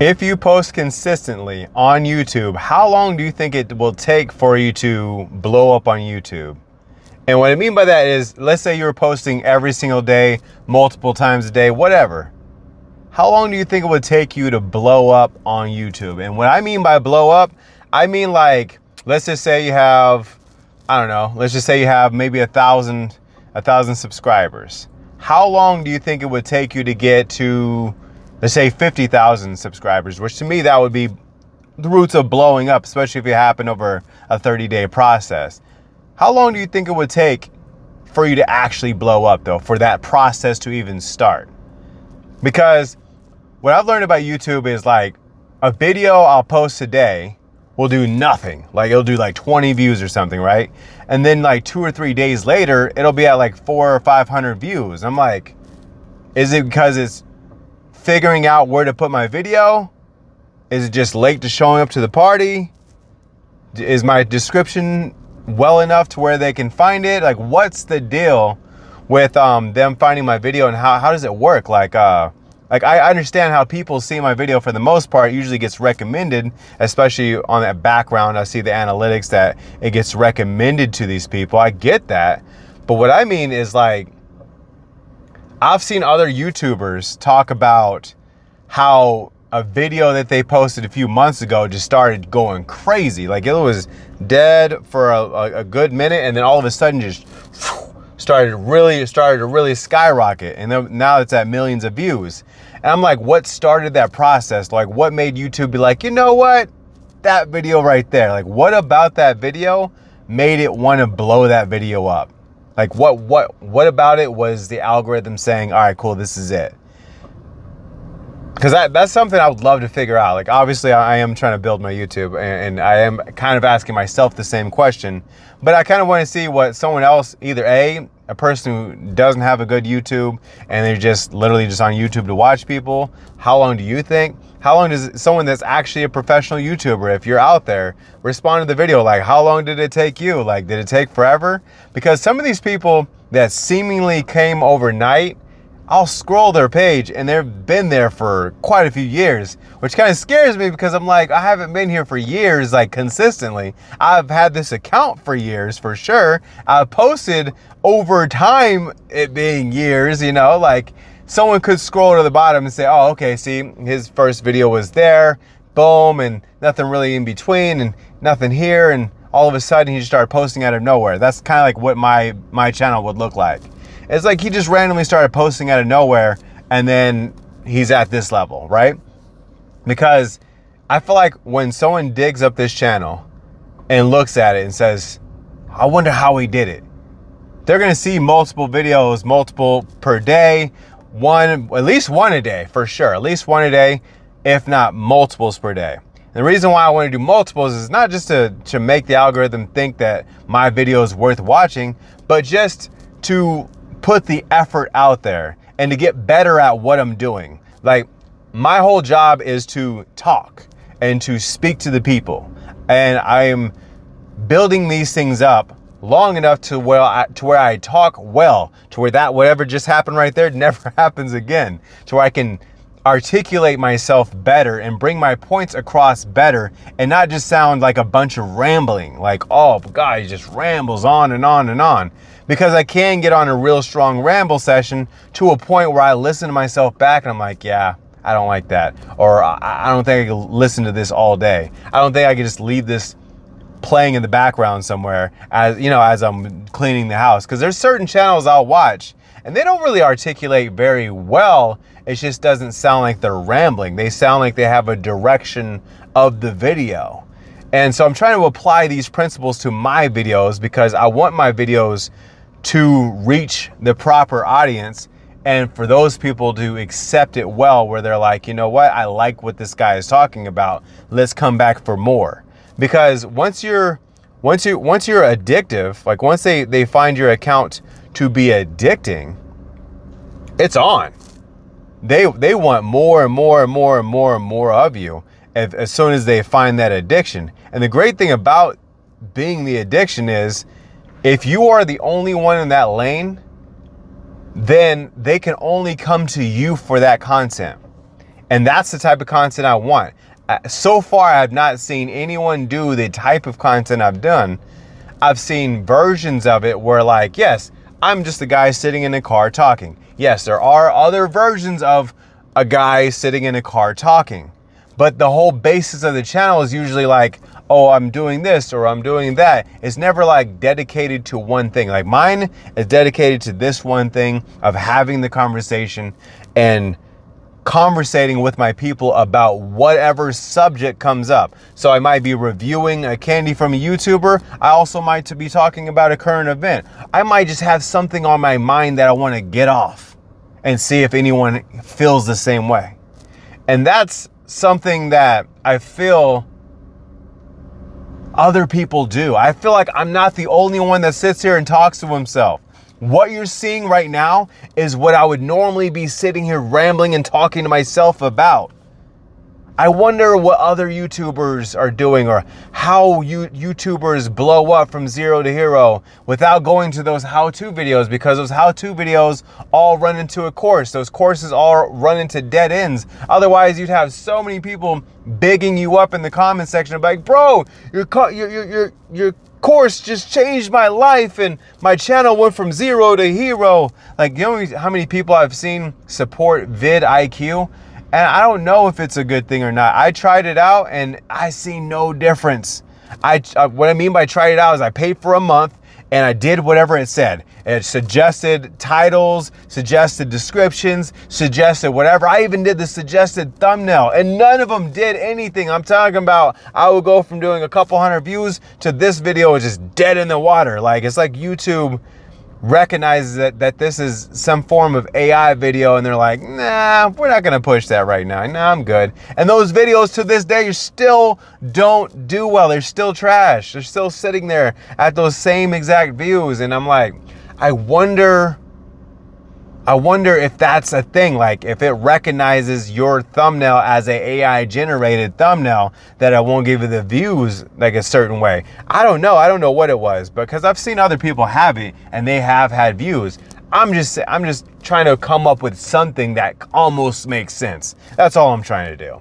If you post consistently on YouTube, how long do you think it will take for you to blow up on YouTube? And what I mean by that is, let's say you're posting every single day, multiple times a day, whatever. How long do you think it would take you to blow up on YouTube? And what I mean by blow up, I mean like, let's just say you have, I don't know, let's just say you have maybe a thousand subscribers. How long do you think it would take you to get to, let's say 50,000 subscribers, which to me, that would be the roots of blowing up, especially if it happened over a 30-day process. How long do you think it would take for you to actually blow up though, for that process to even start? Because what I've learned about YouTube is like a video I'll post today will do nothing. Like it'll do like 20 views or something, right? And then like 2 or 3 days later, it'll be at like 400 or 500 views. I'm like, is it because it's figuring out where to put my video? Is it just late to showing up to the party? Is my description well enough to where they can find it? Like, what's the deal with them finding my video, and how does it work? Like I understand how people see my video for the most part. It usually gets recommended, especially on that background. I see the analytics that it gets recommended to these people. I get that. But what I mean is like, I've seen other YouTubers talk about how a video that they posted a few months ago just started going crazy. Like it was dead for a good minute, and then all of a sudden just started to really skyrocket. And then now it's at millions of views. And I'm like, what started that process? Like what made YouTube be like, you know what? That video right there. Like what about that video made it want to blow that video up? Like what about it was the algorithm saying, all right, cool, this is it? Because that's something I would love to figure out. Like obviously I am trying to build my YouTube, and I am kind of asking myself the same question, but I kind of want to see what someone else, either a person who doesn't have a good YouTube and they're just literally just on YouTube to watch people. How long do you think? How long does someone that's actually a professional YouTuber, if you're out there, respond to the video? Like how long did it take you? Like did it take forever? Because some of these people that seemingly came overnight, I'll scroll their page and they've been there for quite a few years, which kind of scares me because I'm like, I haven't been here for years, like consistently. I've had this account for years for sure. I've posted over time, it being years, you know, like someone could scroll to the bottom and say, oh, okay, see, his first video was there, boom, and nothing really in between and nothing here. And all of a sudden he just started posting out of nowhere. That's kind of like what my channel would look like. It's like he just randomly started posting out of nowhere and then he's at this level, right? Because I feel like when someone digs up this channel and looks at it and says, I wonder how he did it, they're gonna see multiple videos, multiple per day, at least one a day for sure, at least one a day, if not multiples per day. And the reason why I want to do multiples is not just to make the algorithm think that my video is worth watching, but just to put the effort out there and to get better at what I'm doing. Like my whole job is to talk and to speak to the people. And I am building these things up long enough to where I talk well, to where that whatever just happened right there never happens again, to where I can articulate myself better and bring my points across better and not just sound like a bunch of rambling, like, oh God, he just rambles on and on and on. Because I can get on a real strong ramble session to a point where I listen to myself back and I'm like, yeah, I don't like that. Or I don't think I can listen to this all day. I don't think I can just leave this playing in the background somewhere as I'm cleaning the house. Because there's certain channels I'll watch and they don't really articulate very well. It just doesn't sound like they're rambling. They sound like they have a direction of the video. And so I'm trying to apply these principles to my videos because I want my videos to reach the proper audience and for those people to accept it well, where they're like, you know what, I like what this guy is talking about. Let's come back for more. Because once you're addictive, like once they find your account to be addicting, it's on. They want more and more and more and more and more of you as soon as they find that addiction. And the great thing about being the addiction is if you are the only one in that lane, then they can only come to you for that content. And that's the type of content I want. So far, I have not seen anyone do the type of content I've done. I've seen versions of it where, like, yes, I'm just a guy sitting in a car talking. Yes, there are other versions of a guy sitting in a car talking. But the whole basis of the channel is usually like, oh, I'm doing this or I'm doing that. It's never like dedicated to one thing. Like mine is dedicated to this one thing of having the conversation and conversating with my people about whatever subject comes up. So I might be reviewing a candy from a YouTuber. I also might be talking about a current event. I might just have something on my mind that I want to get off and see if anyone feels the same way. And that's something that I feel other people do. I feel like I'm not the only one that sits here and talks to himself. What you're seeing right now is what I would normally be sitting here rambling and talking to myself about. I wonder what other YouTubers are doing, or how YouTubers blow up from zero to hero without going to those how-to videos, because those how-to videos all run into a course. Those courses all run into dead ends. Otherwise, you'd have so many people bigging you up in the comment section, like, bro, your course just changed my life and my channel went from zero to hero. Like, you know how many people I've seen support vidIQ? And I don't know if it's a good thing or not. I tried it out and I see no difference. What I mean by tried it out is I paid for a month and I did whatever it said. It suggested titles, suggested descriptions, suggested whatever. I even did the suggested thumbnail and none of them did anything. I'm talking about I would go from doing a couple hundred views to this video is just dead in the water. Like, it's like YouTube recognizes that this is some form of AI video and they're like, nah, we're not gonna push that right now. Nah, I'm good. And those videos to this day still don't do well. They're still trash. They're still sitting there at those same exact views. And I'm like, I wonder if that's a thing. Like, if it recognizes your thumbnail as a AI generated thumbnail, that it won't give you the views like a certain way. I don't know. I don't know what it was, because I've seen other people have it and they have had views. I'm just trying to come up with something that almost makes sense. That's all I'm trying to do.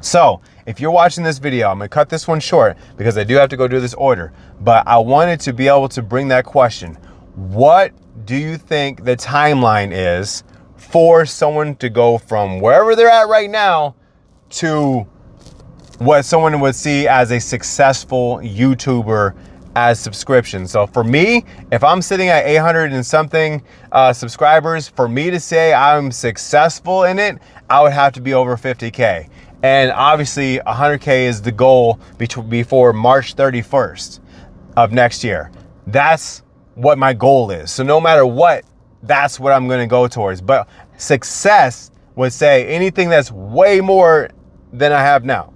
So if you're watching this video, I'm gonna cut this one short because I do have to go do this order, but I wanted to be able to bring that question. What do you think the timeline is for someone to go from wherever they're at right now to what someone would see as a successful YouTuber as subscriptions? So for me, if I'm sitting at 800 and something subscribers, for me to say I'm successful in it, I would have to be over 50K. And obviously 100K is the goal before March 31st of next year. That's what my goal is. So no matter what, that's what I'm going to go towards. But success would say anything that's way more than I have now,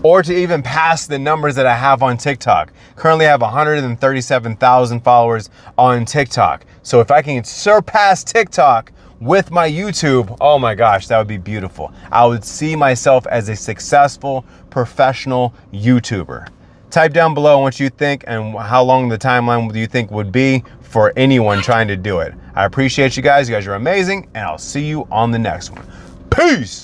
or to even pass the numbers that I have on TikTok. Currently I have 137,000 followers on TikTok. So if I can surpass TikTok with my YouTube, oh my gosh, that would be beautiful. I would see myself as a successful professional YouTuber. Type down below what you think and how long the timeline do you think would be for anyone trying to do it. I appreciate you guys. You guys are amazing, and I'll see you on the next one. Peace!